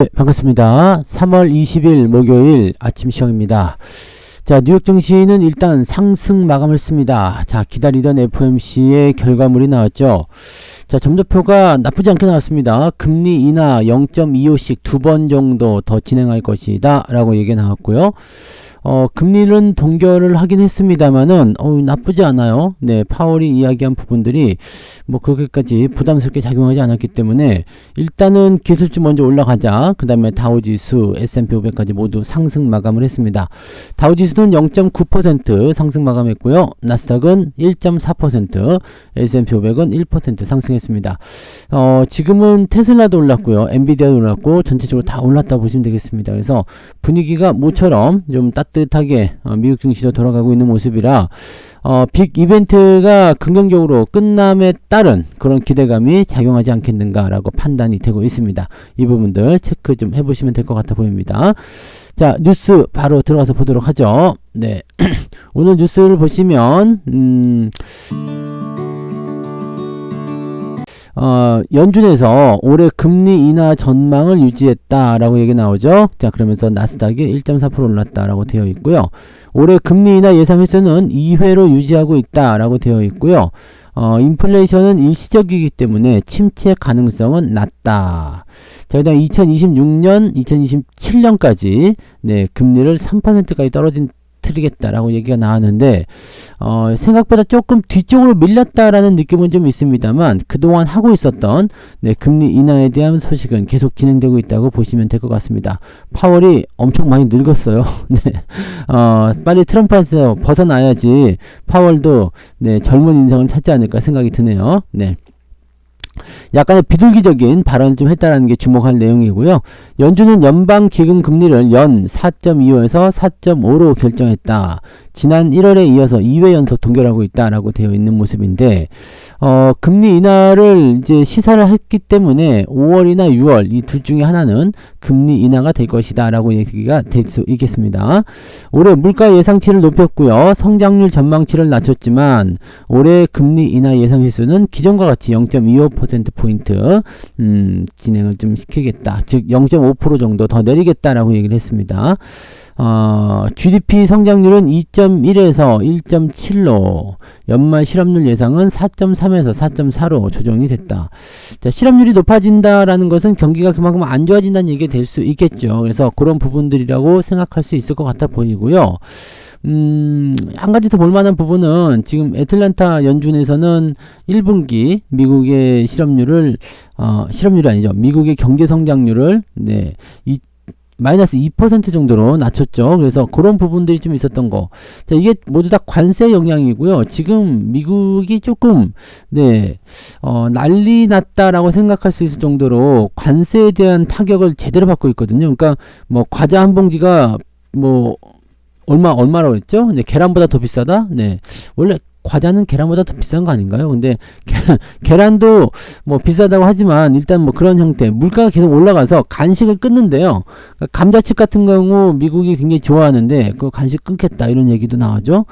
네, 반갑습니다. 3월 20일 목요일 아침 시황입니다. 자, 뉴욕 증시는 일단 상승 마감했습니다. 자, 기다리던 FOMC의 결과물이 나왔죠. 자, 점도표가 나쁘지 않게 나왔습니다. 금리 인하 0.25씩 두 번 정도 더 진행할 것이다 라고 얘기가 나왔고요. 금리는 동결을 하긴 했습니다만은 나쁘지 않아요. 네, 파월이 이야기한 부분들이 뭐 그렇게까지 부담스럽게 작용하지 않았기 때문에 일단은 기술주 먼저 올라가자. 그 다음에 다우지수, S&P 500까지 모두 상승 마감을 했습니다. 다우지수는 0.9% 상승 마감했고요. 나스닥은 1.4%, S&P 500은 1% 상승했습니다. 지금은 테슬라도 올랐고요. 엔비디아도 올랐고 전체적으로 다 올랐다 보시면 되겠습니다. 그래서 분위기가 모처럼 좀 따뜻하게 미국 증시도 돌아가고 있는 모습이라 빅 이벤트가 긍정적으로 끝남에 따른 그런 기대감이 작용하지 않겠는가 라고 판단이 되고 있습니다. 이 부분들 체크 좀 해보시면 될 것 같아 보입니다. 자, 뉴스 바로 들어가서 보도록 하죠. 네, 오늘 뉴스를 보시면 연준에서 올해 금리 인하 전망을 유지했다라고 얘기 나오죠. 자, 그러면서 나스닥이 1.4% 올랐다라고 되어 있고요. 올해 금리 인하 예상 횟수는 2회로 유지하고 있다라고 되어 있고요. 인플레이션은 일시적이기 때문에 침체 가능성은 낮다. 자, 그다음 2026년, 2027년까지 네, 금리를 3%까지 떨어뜨리겠다라고 얘기가 나왔는데 생각보다 조금 뒤쪽으로 밀렸다라는 느낌은 좀 있습니다만 그동안 하고 있었던 네, 금리 인하에 대한 소식은 계속 진행되고 있다고 보시면 될 것 같습니다. 파월이 엄청 많이 늙었어요. 네. 빨리 트럼프한테서 벗어나야지 파월도 네, 젊은 인상을 찾지 않을까 생각이 드네요. 네. 약간의 비둘기적인 발언을 좀 했다라는 게 주목할 내용이고요. 연준은 연방 기금 금리를 연 4.25에서 4.5로 결정했다. 지난 1월에 이어서 2회 연속 동결하고 있다라고 되어 있는 모습인데 금리 인하를 이제 시사를 했기 때문에 5월이나 6월 이 둘 중에 하나는 금리 인하가 될 것이다라고 얘기가 될 수 있겠습니다. 올해 물가 예상치를 높였고요. 성장률 전망치를 낮췄지만 올해 금리 인하 예상 횟수는 기존과 같이 0.25%포인트 진행을 좀 시키겠다. 즉 0.5% 정도 더 내리겠다라고 얘기를 했습니다. GDP 성장률은 2.1에서 1.7로 연말 실업률 예상은 4.3에서 4.4로 조정이 됐다. 자, 실업률이 높아진다라는 것은 경기가 그만큼 안 좋아진다는 얘기가 될 수 있겠죠. 그래서 그런 부분들이라고 생각할 수 있을 것 같아 보이고요. 한 가지 더 볼만한 부분은 지금 애틀랜타 연준에서는 1분기 미국의 실업률이 아니죠. 미국의 경제 성장률을 네, 마이너스 2% 정도로 낮췄죠. 그래서 그런 부분들이 좀 있었던 거. 자, 이게 모두 다 관세 영향이고요. 지금 미국이 조금, 네, 난리 났다라고 생각할 수 있을 정도로 관세에 대한 타격을 제대로 받고 있거든요. 그러니까, 뭐, 과자 한 봉지가, 뭐, 얼마라고 했죠? 네, 계란보다 더 비싸다? 네. 원래 과자는 계란보다 더 비싼 거 아닌가요? 근데 계란도 뭐 비싸다고 하지만 일단 뭐 그런 형태 물가가 계속 올라가서 간식을 끊는데요. 그러니까 감자칩 같은 경우 미국이 굉장히 좋아하는데 그 간식 끊겠다 이런 얘기도 나오죠.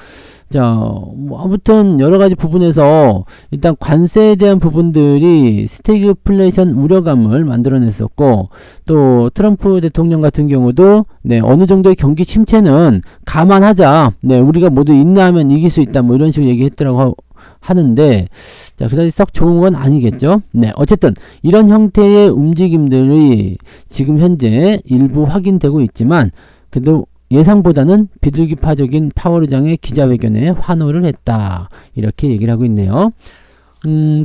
자, 뭐 아무튼 여러 가지 부분에서 일단 관세에 대한 부분들이 스태그플레이션 우려감을 만들어냈었고 또 트럼프 대통령 같은 경우도 네, 어느 정도의 경기 침체는 감안하자. 네, 우리가 모두 인내하면 이길 수 있다. 뭐 이런 식으로 얘기했더라고 하는데 자, 그다지 썩 좋은 건 아니겠죠. 네, 어쨌든 이런 형태의 움직임들이 지금 현재 일부 확인되고 있지만 그래도 예상보다는 비둘기파적인 파월 의장의 기자회견에 환호를 했다. 이렇게 얘기를 하고 있네요.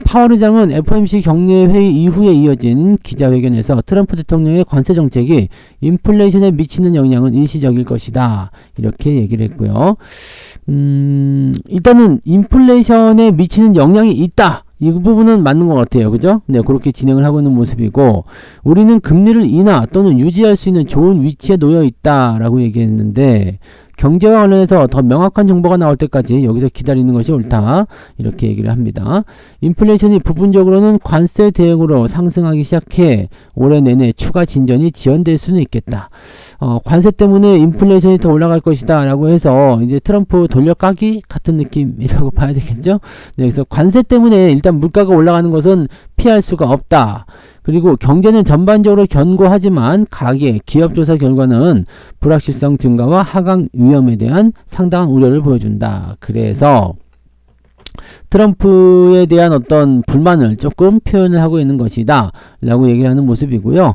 파월 의장은 FOMC 격례 회의 이후에 이어진 기자회견에서 트럼프 대통령의 관세 정책이 인플레이션에 미치는 영향은 일시적일 것이다. 이렇게 얘기를 했고요. 일단은 인플레이션에 미치는 영향이 있다. 이 부분은 맞는 것 같아요. 그죠? 네, 그렇게 진행을 하고 있는 모습이고, 우리는 금리를 인하 또는 유지할 수 있는 좋은 위치에 놓여 있다라고 얘기했는데, 경제와 관련해서 더 명확한 정보가 나올 때까지 여기서 기다리는 것이 옳다. 이렇게 얘기를 합니다. 인플레이션이 부분적으로는 관세 대응으로 상승하기 시작해 올해 내내 추가 진전이 지연될 수는 있겠다. 관세 때문에 인플레이션이 더 올라갈 것이다 라고 해서 이제 트럼프 돌려까기 같은 느낌이라고 봐야 되겠죠. 네, 그래서 관세 때문에 일단 물가가 올라가는 것은 피할 수가 없다. 그리고 경제는 전반적으로 견고하지만 가계, 기업 조사 결과는 불확실성 증가와 하강 위험에 대한 상당한 우려를 보여준다. 그래서 트럼프에 대한 어떤 불만을 조금 표현을 하고 있는 것이다 라고 얘기를 하는 모습이고요.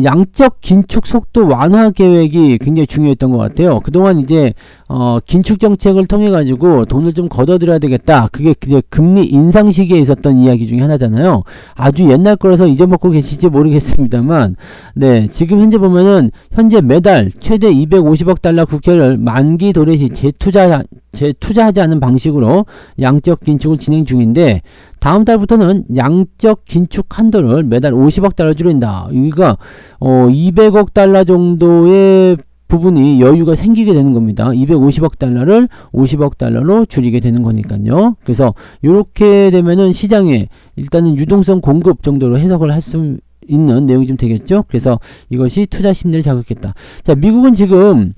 양적 긴축 속도 완화 계획이 굉장히 중요했던 것 같아요. 그동안 이제 긴축 정책을 통해 가지고 돈을 좀 걷어들여야 되겠다. 그게 금리 인상 시기에 있었던 이야기 중에 하나잖아요. 아주 옛날 거라서 잊어먹고 계실지 모르겠습니다만, 네, 지금 현재 보면은 현재 매달 최대 250억 달러 국채를 만기 도래시 재투자하지 않는 방식으로 양적 긴축을 진행 중인데, 다음 달부터는 양적 긴축 한도를 매달 50억 달러 줄인다. 여기가 200억 달러 정도의 부분이 여유가 생기게 되는 겁니다. 250억 달러를 50억 달러로 줄이게 되는 거니까요. 그래서 이렇게 되면은 시장에 일단은 유동성 공급 정도로 해석을 할 수 있는 내용이 좀 되겠죠. 그래서 이것이 투자 심리를 자극했다. 자, 미국은 지금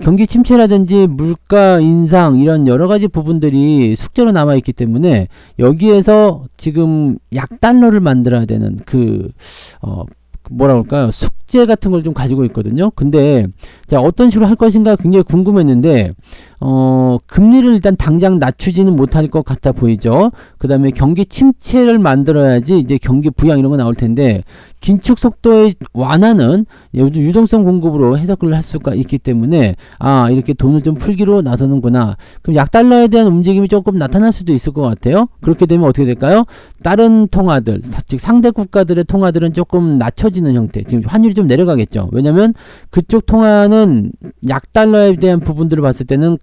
경기 침체라든지 물가 인상 이런 여러 가지 부분들이 숙제로 남아 있기 때문에 여기에서 지금 약달러를 만들어야 되는 뭐라 그럴까요? 숙제 같은 걸 좀 가지고 있거든요. 근데 자, 어떤 식으로 할 것인가 굉장히 궁금했는데 금리를 일단 당장 낮추지는 못할 것 같아 보이죠. 그 다음에 경기 침체를 만들어야지 이제 경기 부양 이런 거 나올 텐데, 긴축 속도의 완화는 유동성 공급으로 해석을 할 수가 있기 때문에 이렇게 돈을 좀 풀기로 나서는구나. 그럼 약달러에 대한 움직임이 조금 나타날 수도 있을 것 같아요. 그렇게 되면 어떻게 될까요? 다른 통화들, 즉 상대 국가들의 통화들은 조금 낮춰지는 형태. 지금 환율이 좀 내려가겠죠. 왜냐면 그쪽 통화는 약달러에 대한 부분들을 봤을 때는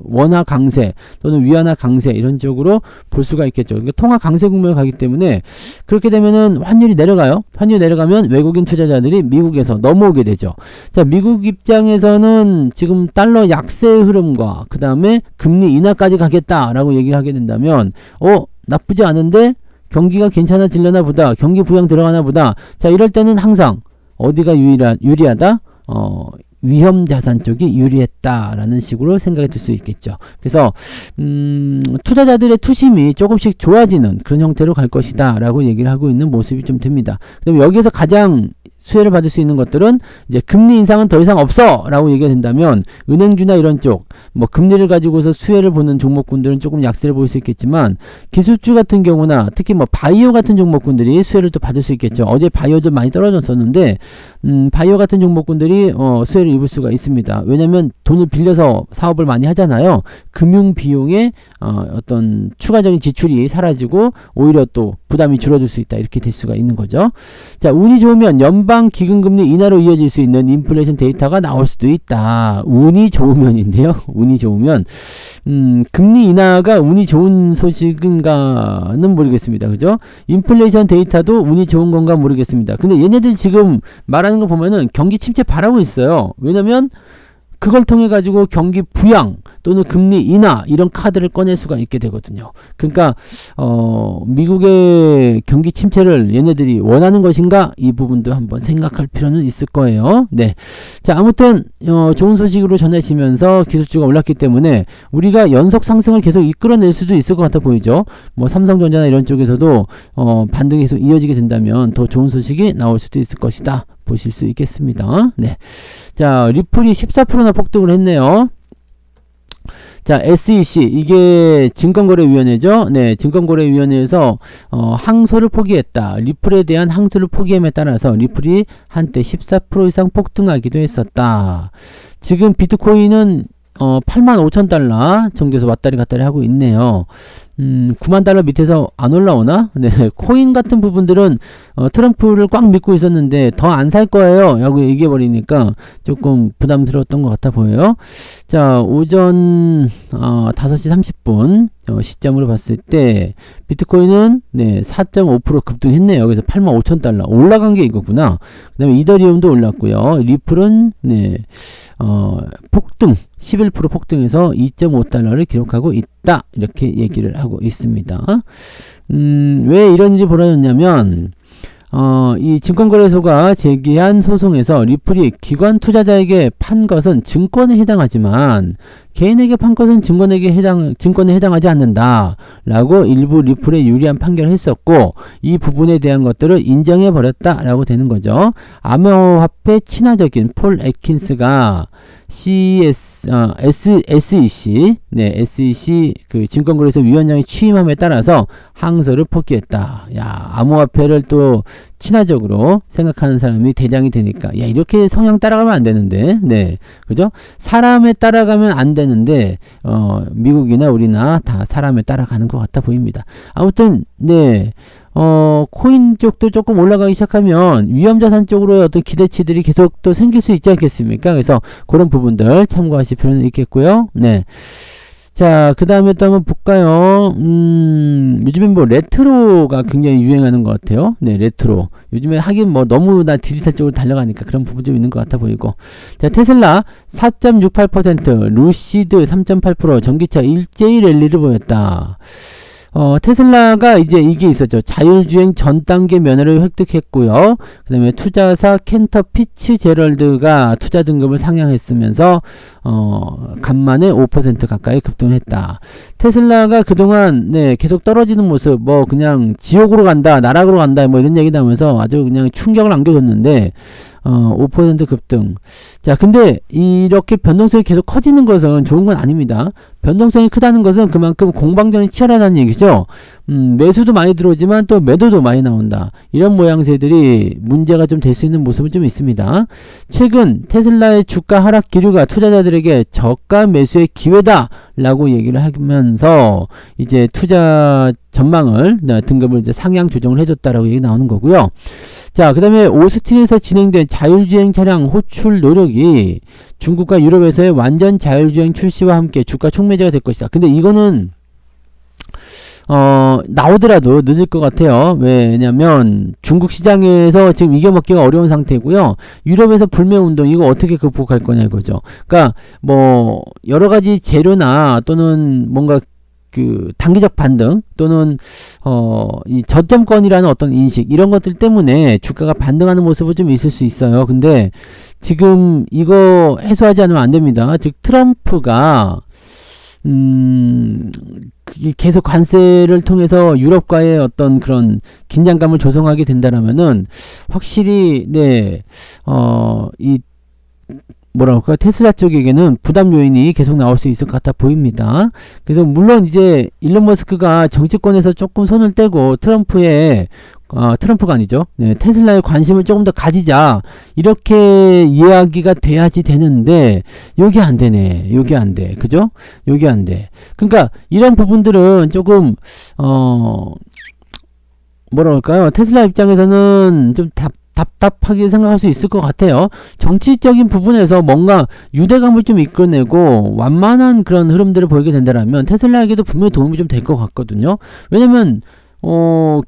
원화 강세 또는 위안화 강세 이런 쪽으로 볼 수가 있겠죠. 그러니까 통화 강세 국면에 가기 때문에 그렇게 되면은 환율이 내려가요. 환율이 내려가면 외국인 투자자들이 미국에서 넘어오게 되죠. 자, 미국 입장에서는 지금 달러 약세의 흐름과 그 다음에 금리 인하까지 가겠다라고 얘기를 하게 된다면 나쁘지 않은데 경기가 괜찮아지려나 보다. 경기 부양 들어가나 보다. 자, 이럴 때는 항상 어디가 유리하다? 위험 자산 쪽이 유리했다라는 식으로 생각이 들 수 있겠죠. 그래서 투자자들의 투심이 조금씩 좋아지는 그런 형태로 갈 것이다 라고 얘기를 하고 있는 모습이 좀 됩니다. 그럼 여기에서 가장 수혜를 받을 수 있는 것들은 이제 금리 인상은 더 이상 없어 라고 얘기가 된다면 은행주나 이런 쪽 금리를 가지고서 수혜를 보는 종목군들은 조금 약세를 보일 수 있겠지만, 기술주 같은 경우나 특히 바이오 같은 종목군들이 수혜를 또 받을 수 있겠죠. 어제 바이오도 많이 떨어졌었는데 바이오 같은 종목군들이 수혜를 입을 수가 있습니다. 왜냐면 돈을 빌려서 사업을 많이 하잖아요. 금융 비용에 어떤 추가적인 지출이 사라지고 오히려 또 부담이 줄어들 수 있다. 이렇게 될 수가 있는 거죠. 자, 운이 좋으면 연방 기금금리 인하로 이어질 수 있는 인플레이션 데이터가 나올 수도 있다. 운이 좋으면인데요. 운이 좋으면 금리 인하가 운이 좋은 소식인가는 모르겠습니다. 그죠? 인플레이션 데이터도 운이 좋은 건가 모르겠습니다. 근데 얘네들 지금 말하는 거 보면은 경기 침체 바라고 있어요. 왜냐면 그걸 통해 가지고 경기 부양 또는 금리 인하 이런 카드를 꺼낼 수가 있게 되거든요. 그러니까 미국의 경기 침체를 얘네들이 원하는 것인가, 이 부분도 한번 생각할 필요는 있을 거예요. 네, 자, 아무튼 좋은 소식으로 전해지면서 기술주가 올랐기 때문에 우리가 연속 상승을 계속 이끌어낼 수도 있을 것 같아 보이죠. 삼성전자나 이런 쪽에서도 반등이 계속 이어지게 된다면 더 좋은 소식이 나올 수도 있을 것이다 보실 수 있겠습니다. 네, 자, 리플이 14%나 폭등을 했네요. 자, SEC, 이게 증권거래위원회죠. 네, 증권거래위원회에서 항소를 포기했다. 리플에 대한 항소를 포기함에 따라서 리플이 한때 14% 이상 폭등하기도 했었다. 지금 비트코인은 85,000달러 정도에서 왔다리 갔다리 하고 있네요. 90,000달러 밑에서 안 올라오나? 네, 코인 같은 부분들은 트럼프를 꽉 믿고 있었는데 더 안 살 거예요 라고 얘기해 버리니까 조금 부담스러웠던 것 같아 보여요. 자, 오전 5시 30분 시점으로 봤을 때 비트코인은 4.5% 급등했네요. 그래서 85,000달러 올라간 게 이거구나. 그 다음에 이더리움도 올랐고요. 리플은 폭등 11% 폭등해서 2.5달러를 기록하고 있다, 이렇게 얘기를 하고 있습니다. 왜 이런 일이 벌어졌냐면 이 증권거래소가 제기한 소송에서 리플이 기관 투자자에게 판 것은 증권에 해당하지만 개인에게 판 것은 증권에 해당하지 않는다 라고 일부 리플에 유리한 판결을 했었고, 이 부분에 대한 것들을 인정해 버렸다 라고 되는 거죠. 암호화폐 친화적인 폴 애킨스가 SEC 그 증권거래소 위원장의 취임함에 따라서 항소를 포기했다. 야, 암호화폐를 또 친화적으로 생각하는 사람이 대장이 되니까, 야, 이렇게 성향 따라가면 안 되는데, 네, 그죠? 사람에 따라가면 안 되는데, 미국이나 우리나 다 사람에 따라가는 것 같아 보입니다. 아무튼, 네. 코인 쪽도 조금 올라가기 시작하면 위험자산 쪽으로의 어떤 기대치들이 계속 또 생길 수 있지 않겠습니까? 그래서 그런 부분들 참고하실 필요는 있겠고요. 네. 자, 그 다음에 또 한번 볼까요? 요즘엔 뭐 레트로가 굉장히 유행하는 것 같아요. 네, 레트로. 요즘에 하긴 뭐 너무나 디지털 쪽으로 달려가니까 그런 부분 좀 있는 것 같아 보이고. 자, 테슬라 4.68%, 루시드 3.8%, 전기차 일제히 랠리를 보였다. 테슬라가 이제 이게 있었죠. 자율주행 전 단계 면허를 획득했고요. 그 다음에 투자사 캔터 피츠제럴드가 투자 등급을 상향했으면서 간만에 5% 가까이 급등했다. 테슬라가 그동안 네, 계속 떨어지는 모습, 뭐 그냥 지옥으로 간다, 나락으로 간다, 뭐 이런 얘기 나오면서 아주 그냥 충격을 안겨줬는데 5% 급등. 자, 근데 이렇게 변동성이 계속 커지는 것은 좋은 건 아닙니다. 변동성이 크다는 것은 그만큼 공방전이 치열하다는 얘기죠. 매수도 많이 들어오지만 또 매도도 많이 나온다. 이런 모양새들이 문제가 좀 될 수 있는 모습은 좀 있습니다. 최근 테슬라의 주가 하락 기류가 투자자들에게 저가 매수의 기회다 라고 얘기를 하면서 이제 투자 전망을, 등급을 이제 상향 조정을 해줬다라고 얘기 나오는 거고요. 자, 그 다음에 오스틴에서 진행된 자율주행 차량 호출 노력이 중국과 유럽에서의 완전 자율주행 출시와 함께 주가 촉매제가 될 것이다. 근데 이거는 나오더라도 늦을 것 같아요. 왜냐면 중국 시장에서 지금 이겨먹기가 어려운 상태고요. 유럽에서 불매운동 이거 어떻게 극복할 거냐 이거죠. 그러니까 뭐 여러가지 재료나 또는 뭔가 그 단기적 반등 또는 이 저점권이라는 어떤 인식 이런 것들 때문에 주가가 반등하는 모습은 좀 있을 수 있어요. 근데 지금 이거 해소하지 않으면 안 됩니다. 즉 트럼프가 계속 관세를 통해서 유럽과의 어떤 그런 긴장감을 조성하게 된다라면은 확실히 네, 이 뭐라 할까 테슬라 쪽에게는 부담 요인이 계속 나올 수 있을 것 같아 보입니다. 그래서 물론 이제 일론 머스크가 정치권에서 조금 손을 떼고 트럼프가 아니죠. 네, 테슬라에 관심을 조금 더 가지자 이렇게 이야기가 돼야지 되는데 요게 안 되네. 요게 안 돼. 그죠? 요게 안 돼. 그러니까 이런 부분들은 조금 뭐라 할까요? 테슬라 입장에서는 좀 답답하게 생각할 수 있을 것 같아요. 정치적인 부분에서 뭔가 유대감을 좀 이끌어내고 완만한 그런 흐름들을 보이게 된다면 테슬라에게도 분명히 도움이 좀 될 것 같거든요. 왜냐면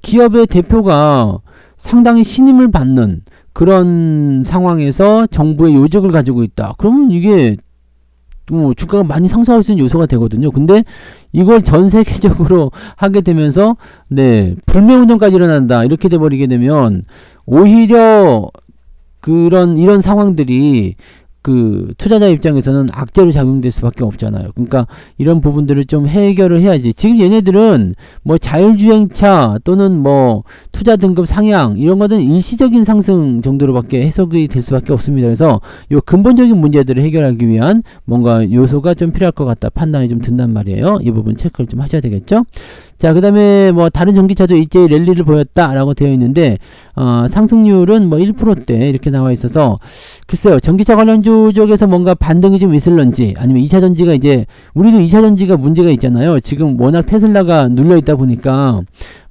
기업의 대표가 상당히 신임을 받는 그런 상황에서 정부의 요직을 가지고 있다. 그러면 이게 주가가 많이 상승할 수 있는 요소가 되거든요. 근데 이걸 전 세계적으로 하게 되면서 네, 불매운동까지 일어난다. 이렇게 돼버리게 되면 오히려 이런 상황들이 그 투자자 입장에서는 악재로 작용될 수밖에 없잖아요. 그러니까 이런 부분들을 좀 해결을 해야지. 지금 얘네들은 뭐 자율주행차 또는 뭐 투자 등급 상향 이런 거는 일시적인 상승 정도로밖에 해석이 될 수밖에 없습니다. 그래서 요 근본적인 문제들을 해결하기 위한 뭔가 요소가 좀 필요할 것 같다 판단이 좀 든단 말이에요. 이 부분 체크를 좀 하셔야 되겠죠. 자, 그 다음에 뭐 다른 전기차도 일제히 랠리를 보였다라고 되어 있는데 상승률은 뭐 1%대 이렇게 나와 있어서 글쎄요, 전기차 관련주 쪽에서 뭔가 반등이 좀 있을런지 아니면 2차전지가 이제 우리도 2차전지가 문제가 있잖아요. 지금 워낙 테슬라가 눌려 있다 보니까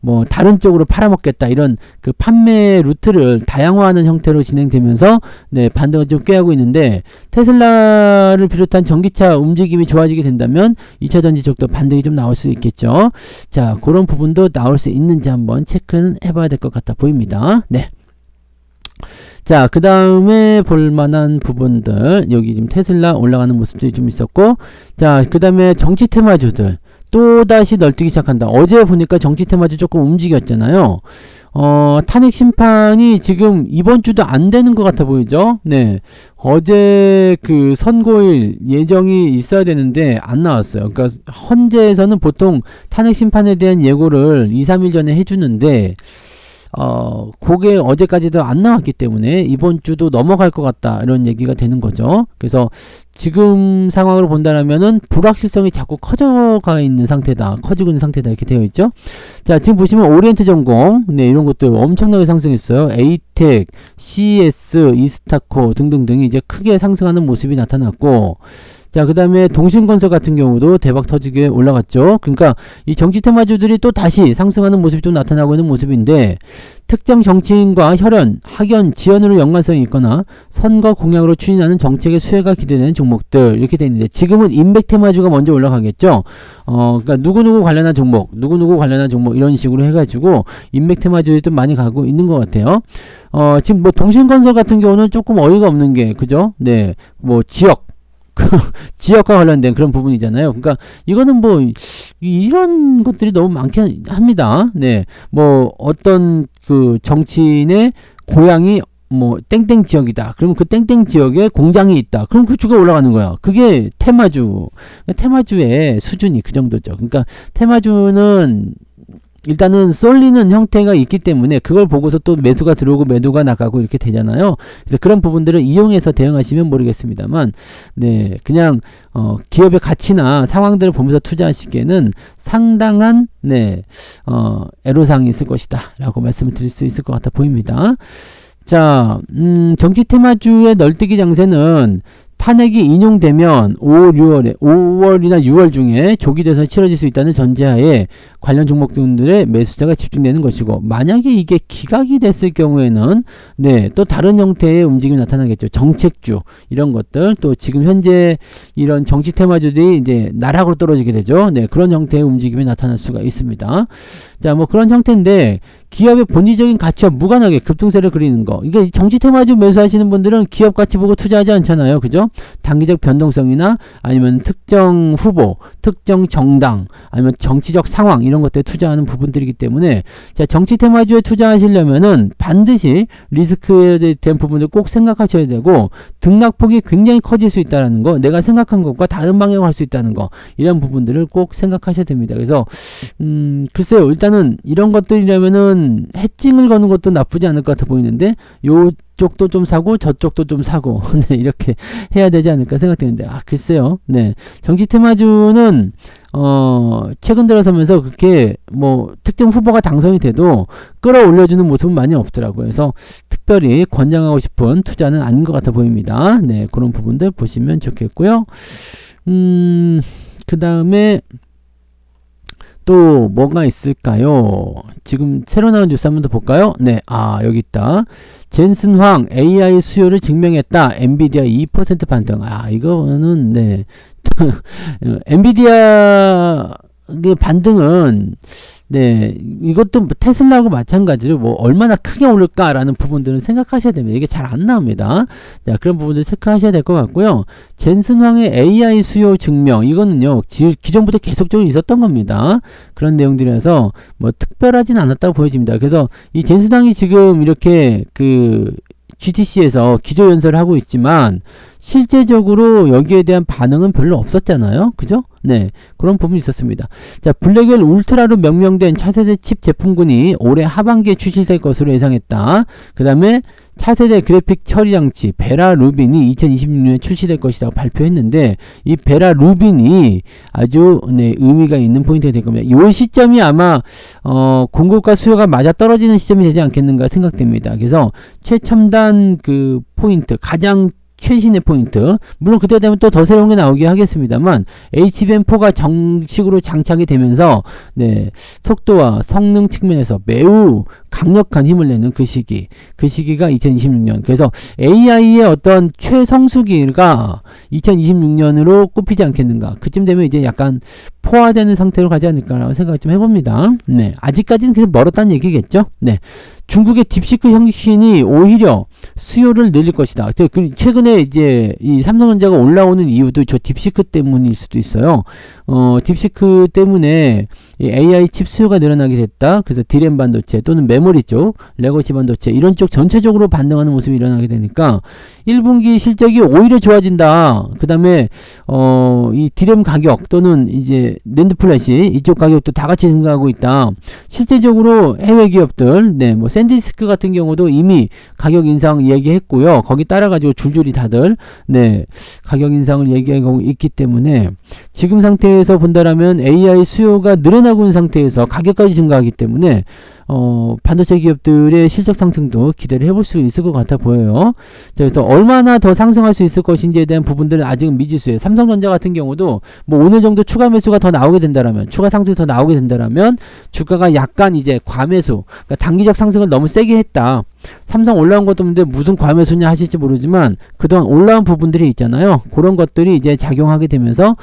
뭐 다른 쪽으로 팔아먹겠다 이런 그 판매 루트를 다양화하는 형태로 진행되면서 네, 반등을 좀 꾀하고 있는데 테슬라를 비롯한 전기차 움직임이 좋아지게 된다면 2차전지 쪽도 반등이 좀 나올 수 있겠죠. 자, 그런 부분도 나올 수 있는지 한번 체크는 해봐야 될 것 같아 보입니다. 네. 자, 그 다음에 볼만한 부분들 여기 지금 테슬라 올라가는 모습들이 좀 있었고, 자, 그 다음에 정치 테마주들 또다시 널뛰기 시작한다. 어제 보니까 정치 테마주 조금 움직였잖아요. 탄핵 심판이 지금 이번 주도 안 되는 것 같아 보이죠? 네. 어제 그 선고일 예정이 있어야 되는데 안 나왔어요. 그러니까 헌재에서는 보통 탄핵 심판에 대한 예고를 2, 3일 전에 해주는데 그게 어제까지도 안 나왔기 때문에 이번 주도 넘어갈 것 같다 이런 얘기가 되는 거죠. 그래서 지금 상황으로 본다면은 불확실성이 자꾸 커져가 있는 상태다, 커지고 있는 상태다 이렇게 되어 있죠. 자, 지금 보시면 오리엔트 전공, 네, 이런 것들 엄청나게 상승했어요. 에이텍, CS, 이스타코 등등등이 이제 크게 상승하는 모습이 나타났고, 자, 그 다음에 동신건설 같은 경우도 대박 터지게 올라갔죠. 그러니까 이 정치 테마주들이 또 다시 상승하는 모습이 좀 나타나고 있는 모습인데, 특정 정치인과 혈연, 학연, 지연으로 연관성이 있거나 선거 공약으로 추진하는 정책의 수혜가 기대되는 종목들 이렇게 되어 있는데, 지금은 인맥 테마주가 먼저 올라가겠죠. 그러니까 누구누구 관련한 종목, 누구누구 관련한 종목 이런 식으로 해가지고 인맥 테마주들이 좀 많이 가고 있는 것 같아요. 지금 뭐 동신건설 같은 경우는 조금 어이가 없는 게, 그죠? 네, 뭐 지역과 관련된 그런 부분이잖아요. 그러니까 이거는 뭐 이런 것들이 너무 많긴 합니다. 네, 뭐 어떤 그 정치인의 고향이 뭐 땡땡 지역이다. 그러면 그 땡땡 지역에 공장이 있다. 그럼 그 주가 올라가는 거야. 그게 테마주의 수준이 그 정도죠. 그러니까 테마주는 일단은 쏠리는 형태가 있기 때문에 그걸 보고서 또 매수가 들어오고 매도가 나가고 이렇게 되잖아요. 그래서 그런 부분들을 이용해서 대응하시면 모르겠습니다만, 네, 그냥 기업의 가치나 상황들을 보면서 투자하시기에는 상당한 애로사항이 있을 것이다 라고 말씀을 드릴 수 있을 것 같아 보입니다. 자, 정치 테마주의 널뛰기 장세는 탄핵이 인용되면 5월이나 6월 중에 조기 대선이 치러질 수 있다는 전제하에 관련 종목들의 매수자가 집중되는 것이고, 만약에 이게 기각이 됐을 경우에는 또 다른 형태의 움직임이 나타나겠죠. 정책주 이런 것들, 또 지금 현재 이런 정치 테마주들이 이제 나락으로 떨어지게 되죠. 그런 형태의 움직임이 나타날 수가 있습니다. 자, 뭐 그런 형태인데, 기업의 본질적인 가치와 무관하게 급등세를 그리는 거. 이게 정치 테마주 매수하시는 분들은 기업 가치 보고 투자하지 않잖아요. 그죠? 단기적 변동성이나 아니면 특정 후보, 특정 정당, 아니면 정치적 상황 이런 것들에 투자하는 부분들이기 때문에, 자, 정치 테마주에 투자하시려면은 반드시 리스크에 대한 부분을 꼭 생각하셔야 되고, 등락폭이 굉장히 커질 수 있다는 거, 내가 생각한 것과 다른 방향으로 할 수 있다는 거, 이런 부분들을 꼭 생각하셔야 됩니다. 그래서 글쎄요, 일단은 이런 것들이라면은 해칭을 거는 것도 나쁘지 않을 것 같아 보이는데, 요쪽도 좀 사고 저쪽도 좀 사고 이렇게 해야 되지 않을까 생각되는데, 글쎄요. 정치 테마주는 최근 들어서면서 그렇게 뭐 특정 후보가 당선이 돼도 끌어올려주는 모습은 많이 없더라고요. 그래서 특별히 권장하고 싶은 투자는 아닌 것 같아 보입니다. 그런 부분들 보시면 좋겠고요. 그 다음에 또 뭐가 있을까요? 지금 새로 나온 뉴스 한번 더 볼까요? 여기 있다. 젠슨 황 AI 수요를 증명했다. 엔비디아 2% 반등. 이거는 엔비디아의 반등은 이것도 테슬라하고 마찬가지로 뭐 얼마나 크게 오를까라는 부분들은 생각하셔야 됩니다. 이게 잘 안 나옵니다. 자, 그런 부분들 체크하셔야 될 것 같고요. 젠슨 황의 AI 수요 증명, 이거는요 기존부터 계속적으로 있었던 겁니다. 그런 내용들이라서 뭐 특별하진 않았다고 보여집니다. 그래서 이 젠슨 황이 지금 이렇게 그 GTC에서 기조연설을 하고 있지만 실제적으로 여기에 대한 반응은 별로 없었잖아요. 그죠? 그런 부분이 있었습니다. 자, 블랙웰 울트라로 명명된 차세대 칩 제품군이 올해 하반기에 출시될 것으로 예상했다. 그 다음에 차세대 그래픽 처리 장치 베라 루빈이 2026년에 출시될 것이라고 발표했는데, 이 베라 루빈이 아주 의미가 있는 포인트가 될 겁니다. 이 시점이 아마 공급과 수요가 맞아 떨어지는 시점이 되지 않겠는가 생각됩니다. 그래서 최첨단 그 포인트, 가장 최신의 포인트, 물론 그때 되면 또 더 새로운 게 나오긴 하겠습니다만, HBM4가 정식으로 장착이 되면서 속도와 성능 측면에서 매우 강력한 힘을 내는 그 시기가 2026년. 그래서 AI의 어떤 최성수기가 2026년으로 꼽히지 않겠는가. 그쯤 되면 이제 약간 포화되는 상태로 가지 않을까라고 생각을 좀 해봅니다. 아직까지는 그냥 멀었다는 얘기겠죠. 중국의 딥시크 혁신이 오히려 수요를 늘릴 것이다. 최근에 이제 이 삼성전자가 올라오는 이유도 저 딥시크 때문일 수도 있어요. 딥시크 때문에 이 AI 칩 수요가 늘어나게 됐다. 그래서 D램 반도체 또는 메모리 쪽, 레거시 반도체 이런 쪽 전체적으로 반등하는 모습이 일어나게 되니까 1분기 실적이 오히려 좋아진다. 그 다음에 이 D램 가격 또는 이제 낸드 플래시 이쪽 가격도 다 같이 증가하고 있다. 실제적으로 해외 기업들, 뭐 샌디스크 같은 경우도 이미 가격 인상 얘기했고요. 거기 따라가지고 줄줄이 다들 가격 인상을 얘기하고 있기 때문에 지금 상태에서 본다라면 AI 수요가 늘어나고 있는 상태에서 가격까지 증가하기 때문에 반도체 기업들의 실적 상승도 기대를 해볼 수 있을 것 같아 보여요. 그래서 얼마나 더 상승할 수 있을 것인지에 대한 부분들은 아직은 미지수예요. 삼성전자 같은 경우도 뭐 오늘 정도 추가 매수가 더 나오게 된다라면, 추가 상승이 더 나오게 된다라면 주가가 약간 이제 과매수, 그러니까 단기적 상승을 너무 세게 했다. 삼성 올라온 것도 없는데 무슨 과매수냐 하실지 모르지만 그동안 올라온 부분들이 있잖아요. 그런 것들이 이제 작용하게 되면서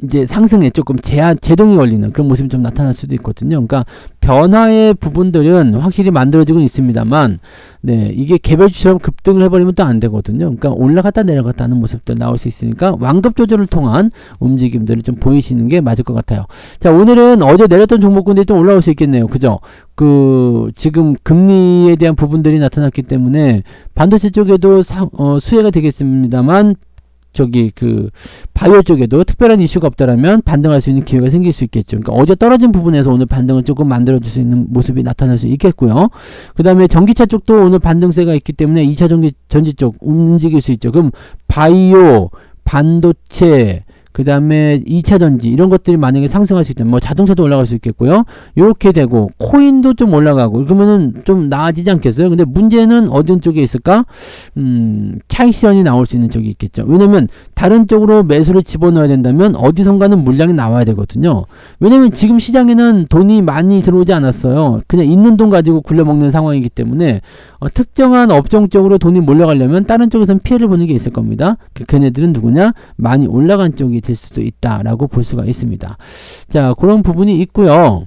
이제 상승에 조금 제동이 걸리는 그런 모습이 좀 나타날 수도 있거든요. 그러니까 변화의 부분들은 확실히 만들어지고 있습니다만 이게 개별주처럼 급등을 해버리면 또 안 되거든요. 그러니까 올라갔다 내려갔다 하는 모습들 나올 수 있으니까 완급 조절을 통한 움직임들을 좀 보이시는 게 맞을 것 같아요. 자, 오늘은 어제 내렸던 종목군들이 또 올라올 수 있겠네요. 그죠? 지금 금리에 대한 부분들이 나타났기 때문에 반도체 쪽에도 수혜가 되겠습니다만 바이오 쪽에도 특별한 이슈가 없다라면 반등할 수 있는 기회가 생길 수 있겠죠. 그러니까 어제 떨어진 부분에서 오늘 반등을 조금 만들어줄 수 있는 모습이 나타날 수 있겠고요. 그 다음에 전기차 쪽도 오늘 반등세가 있기 때문에 2차 전지 쪽 움직일 수 있죠. 그럼 바이오, 반도체, 그 다음에 2차 전지 이런 것들이 만약에 상승할 수 있다면 뭐 자동차도 올라갈 수 있겠고요. 이렇게 되고 코인도 좀 올라가고 그러면은 좀 나아지지 않겠어요? 근데 문제는 어떤 쪽에 있을까? 차익 실현이 나올 수 있는 쪽이 있겠죠. 왜냐면 다른 쪽으로 매수를 집어넣어야 된다면 어디선가는 물량이 나와야 되거든요. 왜냐면 지금 시장에는 돈이 많이 들어오지 않았어요. 그냥 있는 돈 가지고 굴려먹는 상황이기 때문에 특정한 업종 쪽으로 돈이 몰려가려면 다른 쪽에서는 피해를 보는 게 있을 겁니다. 걔네들은 누구냐? 많이 올라간 쪽이 될 수도 있다라고 볼 수가 있습니다. 자, 그런 부분이 있고요.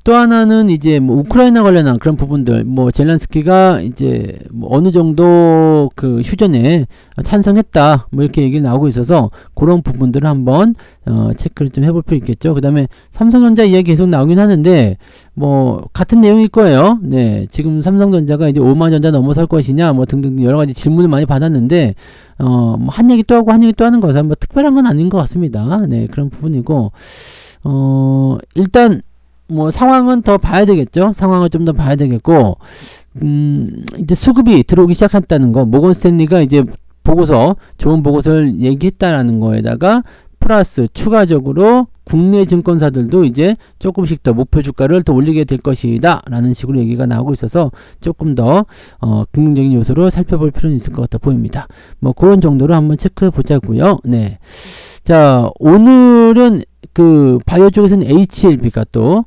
또 하나는 이제 뭐 우크라이나 관련한 그런 부분들, 뭐 젤란스키가 이제 뭐 어느 정도 그 휴전에 찬성했다, 뭐 이렇게 얘기가 나오고 있어서 그런 부분들을 한번 체크를 좀 해볼 필요 있겠죠. 그 다음에 삼성전자 이야기 계속 나오긴 하는데 뭐 같은 내용일 거예요. 지금 삼성전자가 이제 5만 전자 넘어설 것이냐, 뭐 등등 여러 가지 질문을 많이 받았는데 뭐 한 얘기 또 하고 한 얘기 또 하는 것은 뭐 특별한 건 아닌 것 같습니다. 그런 부분이고 일단 뭐 상황은 더 봐야 되겠죠. 상황을 좀 더 봐야 되겠고 이제 수급이 들어오기 시작했다는 거, 모건 스탠리가 이제 좋은 보고서를 얘기했다라는 거에다가 플러스 추가적으로 국내 증권사들도 이제 조금씩 더 목표 주가를 더 올리게 될 것이다 라는 식으로 얘기가 나오고 있어서 조금 더 긍정적인 요소로 살펴볼 필요는 있을 것 같아 보입니다. 뭐 그런 정도로 한번 체크해 보자고요. 자, 오늘은 바이오 쪽에서는 HLB가 또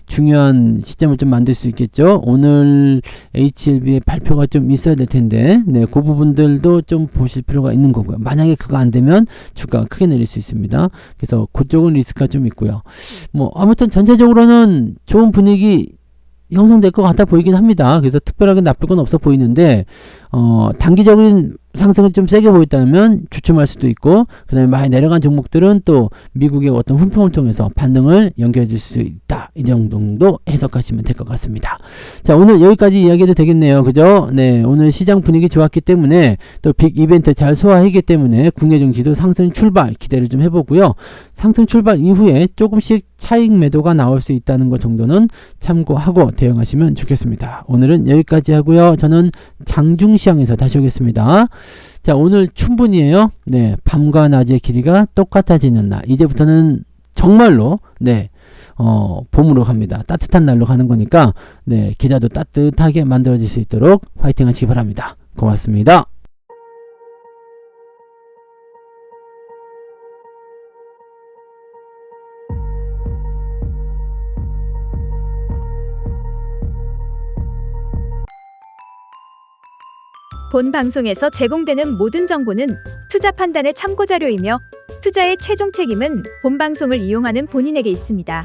중요한 시점을 좀 만들 수 있겠죠. 오늘 HLB의 발표가 좀 있어야 될 텐데 그 부분들도 좀 보실 필요가 있는 거고요. 만약에 그거 안 되면 주가가 크게 내릴 수 있습니다. 그래서 그쪽은 리스크가 좀 있고요. 뭐 아무튼 전체적으로는 좋은 분위기 형성될 것 같아 보이긴 합니다. 그래서 특별하게 나쁠 건 없어 보이는데 단기적인 상승을 좀 세게 보였다면 주춤할 수도 있고, 그 다음에 많이 내려간 종목들은 또 미국의 어떤 훈풍을 통해서 반등을 연결해 줄 수 있다. 이 정도 해석하시면 될 것 같습니다. 자, 오늘 여기까지 이야기해도 되겠네요. 그죠? 오늘 시장 분위기 좋았기 때문에 또 빅 이벤트 잘 소화했기 때문에 국내 증시도 상승 출발 기대를 좀 해보고요. 상승 출발 이후에 조금씩 차익 매도가 나올 수 있다는 것 정도는 참고하고 대응하시면 좋겠습니다. 오늘은 여기까지 하고요. 저는 장중시장에서 다시 오겠습니다. 자, 오늘 춘분이에요. 밤과 낮의 길이가 똑같아지는 날. 이제부터는 정말로 봄으로 갑니다. 따뜻한 날로 가는 거니까 계좌도 따뜻하게 만들어질 수 있도록 화이팅 하시기 바랍니다. 고맙습니다. 본 방송에서 제공되는 모든 정보는 투자 판단의 참고자료이며 투자의 최종 책임은 본 방송을 이용하는 본인에게 있습니다.